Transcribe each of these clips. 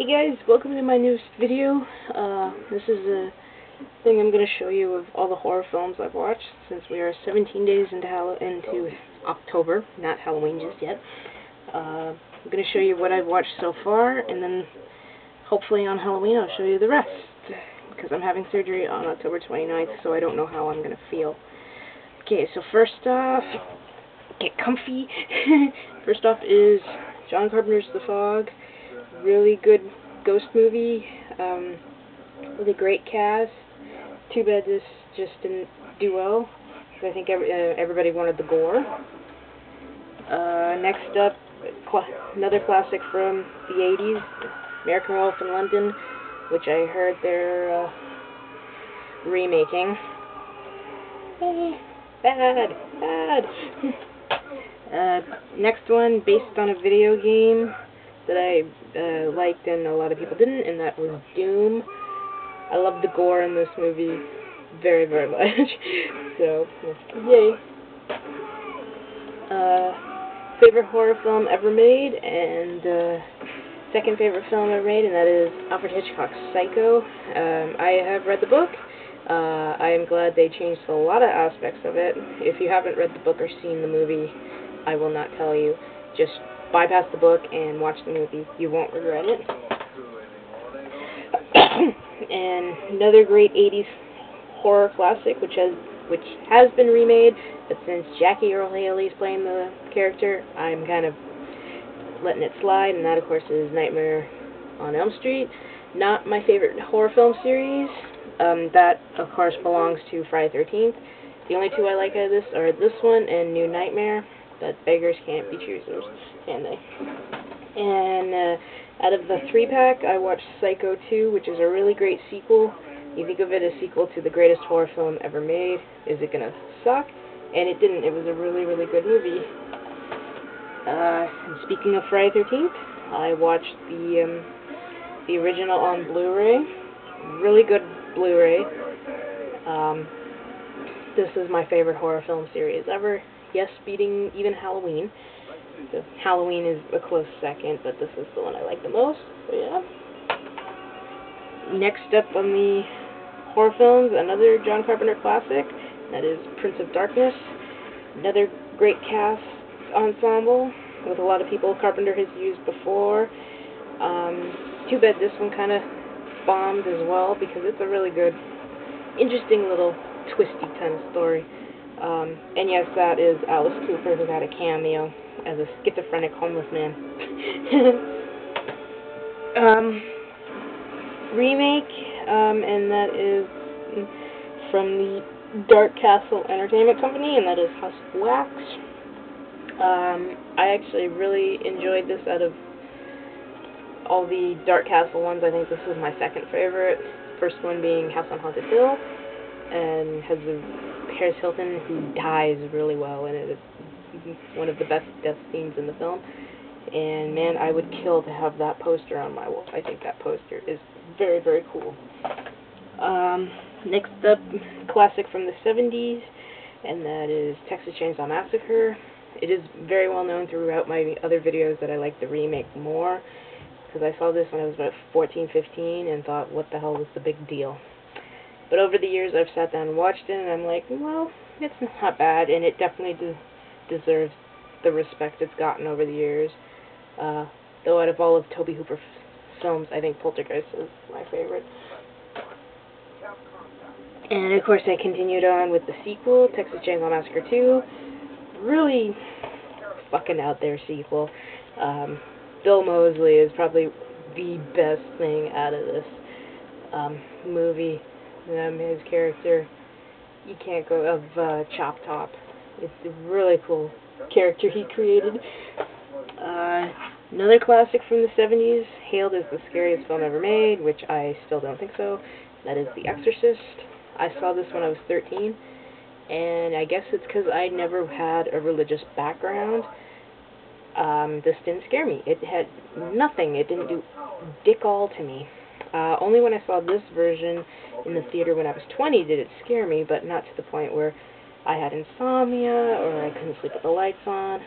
Hey guys, welcome to my newest video. This is a thing I'm going to show you of all the horror films I've watched since we are 17 days into October, not Halloween just yet. I'm going to show you what I've watched so far, and then hopefully on Halloween I'll show you the rest, because I'm having surgery on October 29th, so I don't know how I'm going to feel. Okay, so first off, get comfy. First off is John Carpenter's The Fog. Really good ghost movie, with a great cast. Too bad this just didn't do well. I think everybody wanted the gore. Next up, another classic from the 80s, American Werewolf in London, which I heard they're remaking. Bad. Next one, based on a video game that I liked and a lot of people didn't, and that was Doom. I love the gore in this movie very, very much. So, yay. Favorite horror film ever made, and second favorite film ever made, and that is Alfred Hitchcock's Psycho. I have read the book. I am glad they changed a lot of aspects of it. If you haven't read the book or seen the movie, I will not tell you. Just bypass the book and watch the movie. You won't regret it. And another great 80s horror classic, which has been remade, but since Jackie Earle Haley's playing the character, I'm kind of letting it slide, and that, of course, is Nightmare on Elm Street. Not my favorite horror film series. That, of course, belongs to Friday the 13th. The only two I like out of this are this one and New Nightmare. But beggars can't be choosers, can they? And out of the 3-pack, I watched Psycho 2, which is a really great sequel. You think of it as a sequel to the greatest horror film ever made. Is it gonna suck? And it didn't. It was a really, really good movie. And speaking of Friday the 13th, I watched the original on Blu-ray. Really good Blu-ray. This is my favorite horror film series ever. Yes, beating even Halloween. So Halloween is a close second, but this is the one I like the most. So yeah. Next up on the horror films, another John Carpenter classic. That is Prince of Darkness. Another great cast ensemble with a lot of people Carpenter has used before. Too bad this one kind of bombed as well, because it's a really good, interesting little twisty kind of story. And yes, that is Alice Cooper, who had a cameo as a schizophrenic homeless man. Remake, and that is from the Dark Castle Entertainment Company, and that is House of Wax. I actually really enjoyed this out of all the Dark Castle ones. I think this is my second favorite. First one being House on Haunted Hill, and has Paris Hilton, who dies really well, and it is one of the best death scenes in the film. And man, I would kill to have that poster on my wall. I think that poster is very, very cool. Next up, classic from the 70s, and that is Texas Chainsaw Massacre. It is very well known throughout my other videos that I like the remake more, because I saw this when I was about 14, 15, and thought, what the hell was the big deal? But over the years, I've sat down and watched it, and I'm like, well, it's not bad, and it definitely deserves the respect it's gotten over the years. Though out of all of Tobe Hooper's films, I think Poltergeist is my favorite. And of course, I continued on with the sequel, Texas Chainsaw Massacre 2. Really fucking out there sequel. Bill Mosley is probably the best thing out of this movie. His character, you can't go of Chop Top. It's a really cool character he created. Another classic from the 70s, hailed as the scariest film ever made, which I still don't think so. That is The Exorcist. I saw this when I was 13, and I guess it's because I never had a religious background. This didn't scare me. It had nothing. It didn't do dick all to me. Only when I saw this version in the theater when I was 20 did it scare me, but not to the point where I had insomnia or I couldn't sleep with the lights on.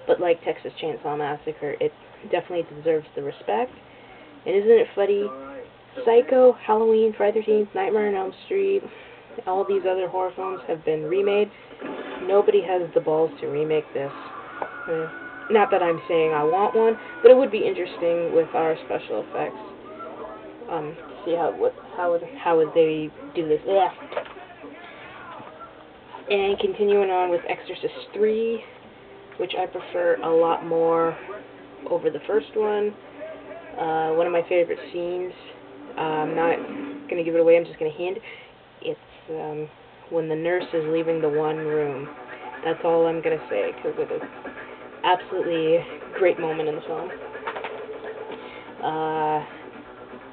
But like Texas Chainsaw Massacre, it definitely deserves the respect. And isn't it funny? Psycho, Halloween, Friday the 13th, Nightmare on Elm Street, all these other horror films have been remade. Nobody has the balls to remake this. Not that I'm saying I want one, but it would be interesting with our special effects. See how would they do this? Yeah. And continuing on with Exorcist III, which I prefer a lot more over the first one. One of my favorite scenes. I'm not going to give it away, I'm just going to hint. It's when the nurse is leaving the one room. That's all I'm going to say, because it is absolutely great moment in the film.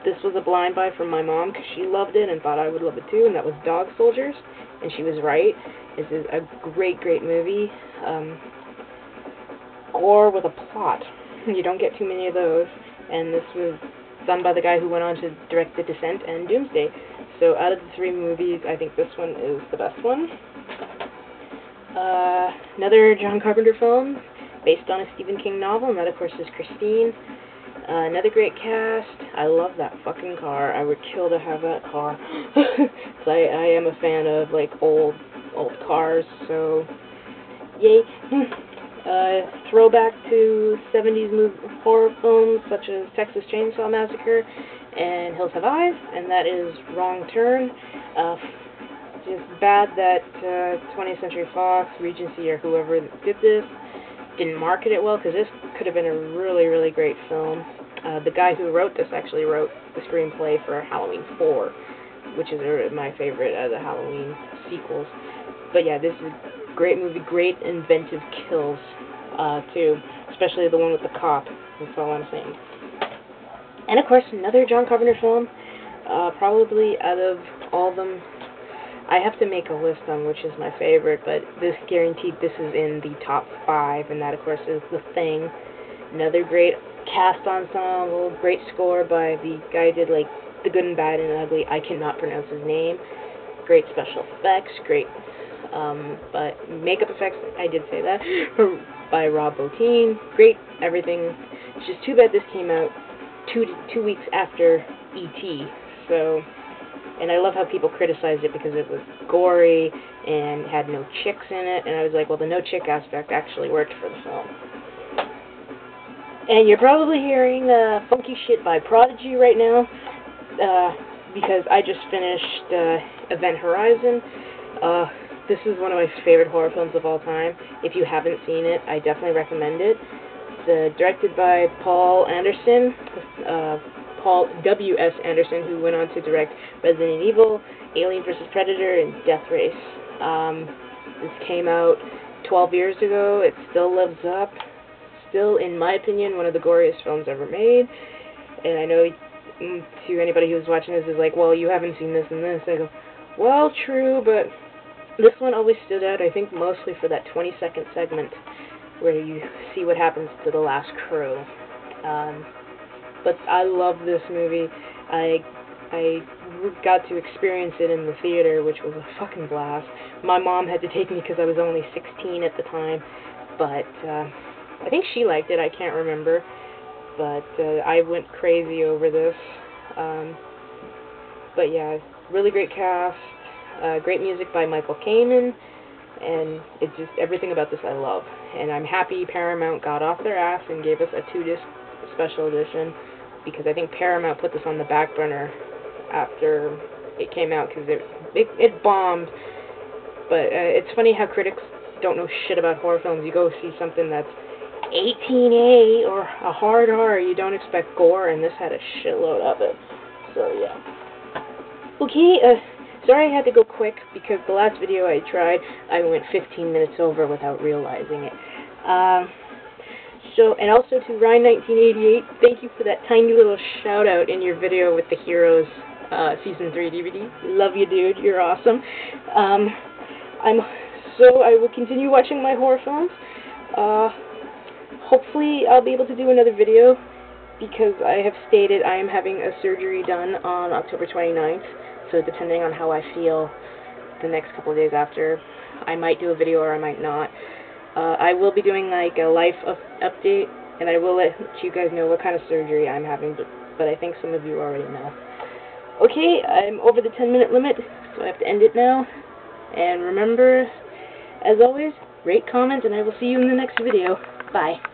This was a blind buy from my mom, because she loved it and thought I would love it too, and that was Dog Soldiers, and she was right. This is a great, great movie. Gore with a plot. You don't get too many of those, and this was done by the guy who went on to direct The Descent and Doomsday. So out of the three movies, I think this one is the best one. Another John Carpenter film, based on a Stephen King novel, and that of course is Christine. Another great cast. I love that fucking car. I would kill to have that car. So I am a fan of like old cars, so yay. Throwback to 70s horror films such as Texas Chainsaw Massacre and Hills Have Eyes, and that is Wrong Turn. Just bad that 20th Century Fox, Regency, or whoever did this didn't market it well, because this could have been a really, really great film. The guy who wrote this actually wrote the screenplay for Halloween 4, which is my favorite of the Halloween sequels. But yeah, this is a great movie, great inventive kills, too, especially the one with the cop. That's all I'm saying. And of course, another John Carpenter film, probably out of all of them, I have to make a list on which is my favorite, but this guaranteed this is in the top 5, and that of course is The Thing. Another great cast ensemble, great score by the guy who did like The Good and Bad and Ugly. I cannot pronounce his name. Great special effects, great, but makeup effects, I did say that, by Rob Bottin. Great everything. It's just too bad this came out two weeks after E.T., so... And I love how people criticized it because it was gory and had no chicks in it. And I was like, well, the no chick aspect actually worked for the film. And you're probably hearing funky shit by Prodigy right now, because I just finished Event Horizon. This is one of my favorite horror films of all time. If you haven't seen it, I definitely recommend it. It's directed by Paul Anderson. Paul W.S. Anderson, who went on to direct Resident Evil, Alien vs. Predator, and Death Race. This came out 12 years ago. It still lives up. Still, in my opinion, one of the goriest films ever made. And I know to anybody who's watching this is like, well, you haven't seen this and this. I go, well, true, but this one always stood out, I think, mostly for that 20-second segment where you see what happens to the last crew. But I love this movie. I got to experience it in the theater, which was a fucking blast. My mom had to take me because I was only 16 at the time, but I think she liked it. I can't remember, but I went crazy over this. But yeah, really great cast, great music by Michael Kamen, and it's just everything about this I love. And I'm happy Paramount got off their ass and gave us a 2-disc special edition, because I think Paramount put this on the back burner after it came out, because it bombed. But it's funny how critics don't know shit about horror films. You go see something that's 18A or a hard R, you don't expect gore, and this had a shitload of it. So yeah. Okay, sorry I had to go quick, because the last video I tried, I went 15 minutes over without realizing it. And also to Ryan1988, thank you for that tiny little shout out in your video with the Heroes Season 3 DVD. Love you, dude. You're awesome. I will continue watching my horror films. Hopefully I'll be able to do another video, because I have stated I am having a surgery done on October 29th. So depending on how I feel the next couple of days after, I might do a video or I might not. I will be doing like a life update, and I will let you guys know what kind of surgery I'm having, but but I think some of you already know. Okay, I'm over the 10-minute limit, so I have to end it now. And remember, as always, rate, comment, and I will see you in the next video. Bye.